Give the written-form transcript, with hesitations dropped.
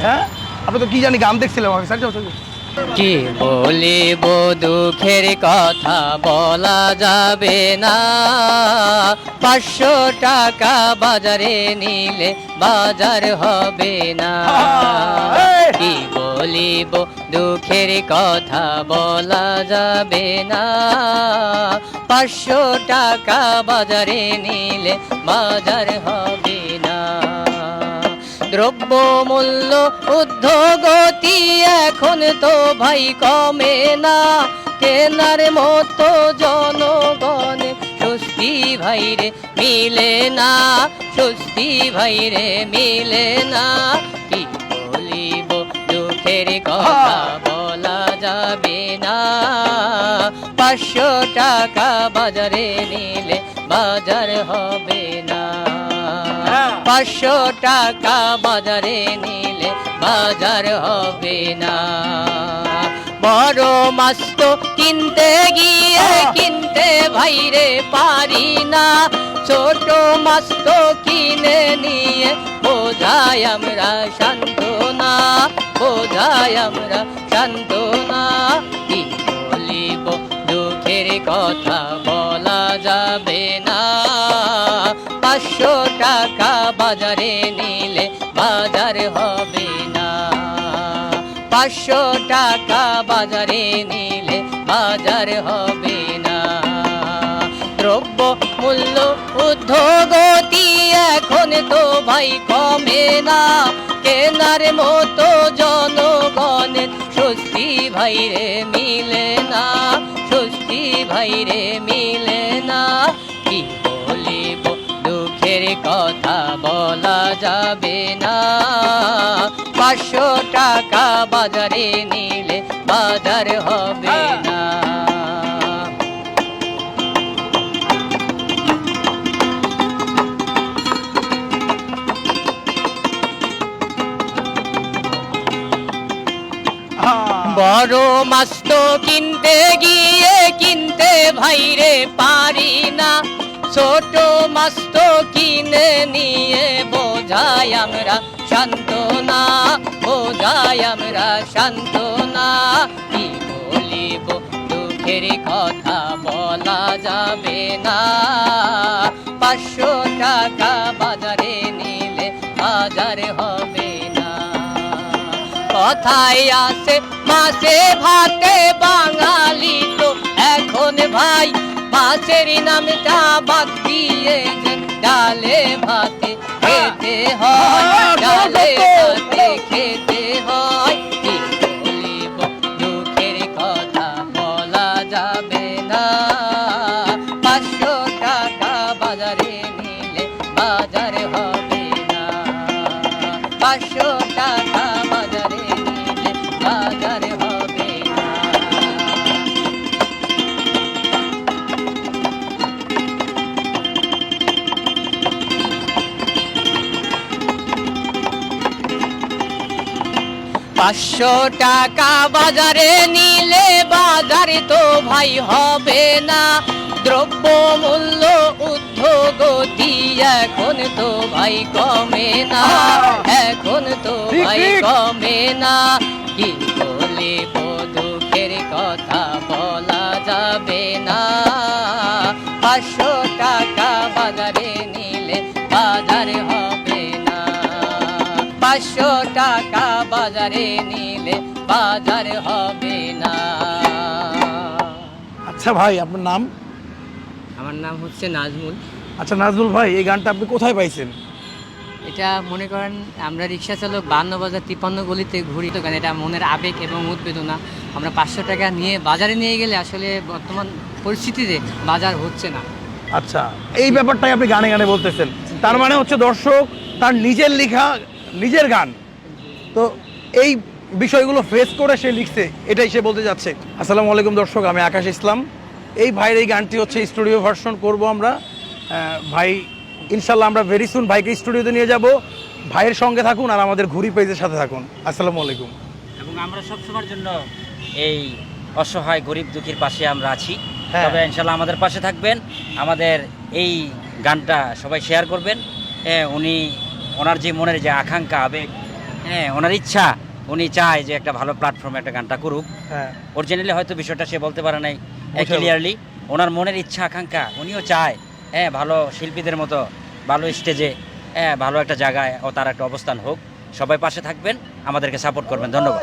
হ্যাঁ, আপনি তো কি জানি গান দেখছিলাম অফিসার। কি বলিব দুঃখের কথা বলা যাবে না, 500 টাকা বাজারে নিলে বাজার হবে না। কি বলিব দুঃখের কথা বলা যাবে না, 500 টাকা বাজারে নিলে বাজার হবে না। দ্রব্য মূল্য ঊর্ধ্বগতি এখন তো ভাই কমে না, কেনার মতো জনগণে স্বস্তি ভাইরে মিলে না, স্বস্তি ভাইরে মিলে না। কি বলিব দুঃখের কথা বলা যাবে না, 500 টাকা বাজারে নিলে বাজার হবে না, 500 টাকা বাজারে নিলে বাজার হবে না। বড় মাছ তো কিনতে গিয়ে কিনতে ভাইরে পারি না, ছোট মাছ তো কিনে নিয়ে বোঝাই আমরা সান্ত্বনা, বোঝাই আমরা সান্ত্বনা। কি বলিব দুঃখের কথা বলা যাবে না, 500 টাকা বাজারে নিলে বাজার হবে না, 500 টাকা বাজারে নিলে বাজার হবে না। দ্রব্য মূল্য ঊর্ধ্বগতি এখন তো ভাই কমে না, কেনার মতো জনগণের স্বস্তি ভাইরে মিলে না, স্বস্তি ভাইরে মিলে না। কি বলিব দুঃখের কথা বলা যাবে না, 500 টাকা বাজারে নিলে বাজার হবে না। বড় মাছ তো কিনতে গিয়ে কিনতে ভাইরে পারি না, ছোট মাছ তো কিনে নিয়ে বোঝাই আমরা সান্ত্বনা, বোঝাই আমরা সান্ত্বনা। কি বলিব দুঃখের কথা বলা যাবে না, 500 টাকা বাজারে নিলে বাজার হবে না। কথায় আছে মাছে ভাতে বাঙালি তো এখন ভাই মাছের নামটা বাদ দিয়ে যে ডালে ভাতে খেতে হয়, ডালে ভাতে খেতে হয়। কি বলিব দুঃখের কথা বলা যাবে না, 500 টাকা বাজারে নিলে বাজার হবে না, 500 টাকা বাজারে নিলে বাজার হবে না। পাঁচশো টাকা বাজারে নিলে বাজার তো ভাই হবে না, দ্রব্য মূল্য ঊর্ধ্বগতি এখন তো ভাই কমে না, এখন তো ভাই কমে না। কি বলিব দুঃখের কথা বলা যাবে না, 500 টাকা বাজারে নিলে বাজার হবে না, 500 টাকা বাজারে নিলে বাজার হবে না। আচ্ছা ভাই, আপনার নাম? আমার নাম হচ্ছে নাজমুল। আচ্ছা নাজমুল ভাই, এই গানটা আপনি কোথায় পাইছেন? এটা মনে করেন আমরা রিক্সা চালক 52 বাজার 53 গলিতে ঘুরি, তো গান এটা মনের আবেগ এবং উদ্বেদনা। আমরা 500 টাকা নিয়ে বাজারে নিয়ে গেলে আসলে বর্তমান পরিস্থিতিতে বাজার হচ্ছে না। আচ্ছা, এই ব্যাপারটাই আপনি গানে গানে বলতেছেন, তার মানে হচ্ছে দর্শক তার নিজের লেখা নিজের গান, তো এই বিষয়গুলো ফেস করে সে লিখছে, এটাই সে বলতে যাচ্ছে। আসসালামু আলাইকুম দর্শক, আমি আকাশ ইসলাম। এই ভাইয়ের এই গানটি হচ্ছে স্টুডিও ভার্সন করব আমরা। ভাই ইনশাল্লাহ আমরা ভেরি সুন ভাইকে স্টুডিওতে নিয়ে যাব। ভাইয়ের সঙ্গে থাকুন আর আমাদের ঘুরি পেজের সাথে থাকুন। আসসালামু আলাইকুম। এবং আমরা সবসময়ের জন্য এই অসহায় গরিব দুঃখীর পাশে আমরা আছি। হ্যাঁ। তবে ইনশাল্লাহ আমাদের পাশে থাকবেন, আমাদের এই গানটা সবাই শেয়ার করবেন। উনি ওনার যে মনের যে আকাঙ্ক্ষা আবেগ হ্যাঁ, ওনার ইচ্ছা, উনি চায় যে একটা ভালো প্ল্যাটফর্মে একটা গানটা করুক। হ্যাঁ অরিজিনালি হয়তো বিষয়টা সে বলতে পারে নাই বুঝতে ক্লিয়ারলি। ওনার মনের ইচ্ছা আকাঙ্ক্ষা, উনিও চায় হ্যাঁ ভালো শিল্পীদের মতো ভালো স্টেজে হ্যাঁ ভালো একটা জায়গায় ও তার একটা অবস্থান হোক। সবাই পাশে থাকবেন, আমাদেরকে সাপোর্ট করবেন। ধন্যবাদ।